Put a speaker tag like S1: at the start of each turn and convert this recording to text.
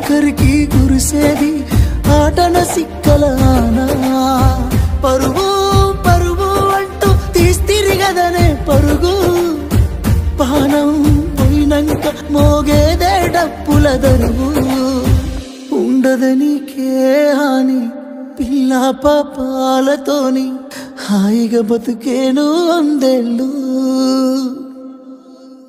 S1: ఆఖరికి కురిసేది ఆటన సిక్కలానా పరువు పరువు అంటూ తీస్తిరిగదనే పరుగు పానం పోయినంక మోగేదే డప్పుల దరువు ఉండదనికే హాని పిల్ల పాపాలతోని హాయిగా బతుకేను 100 ఏళ్ళు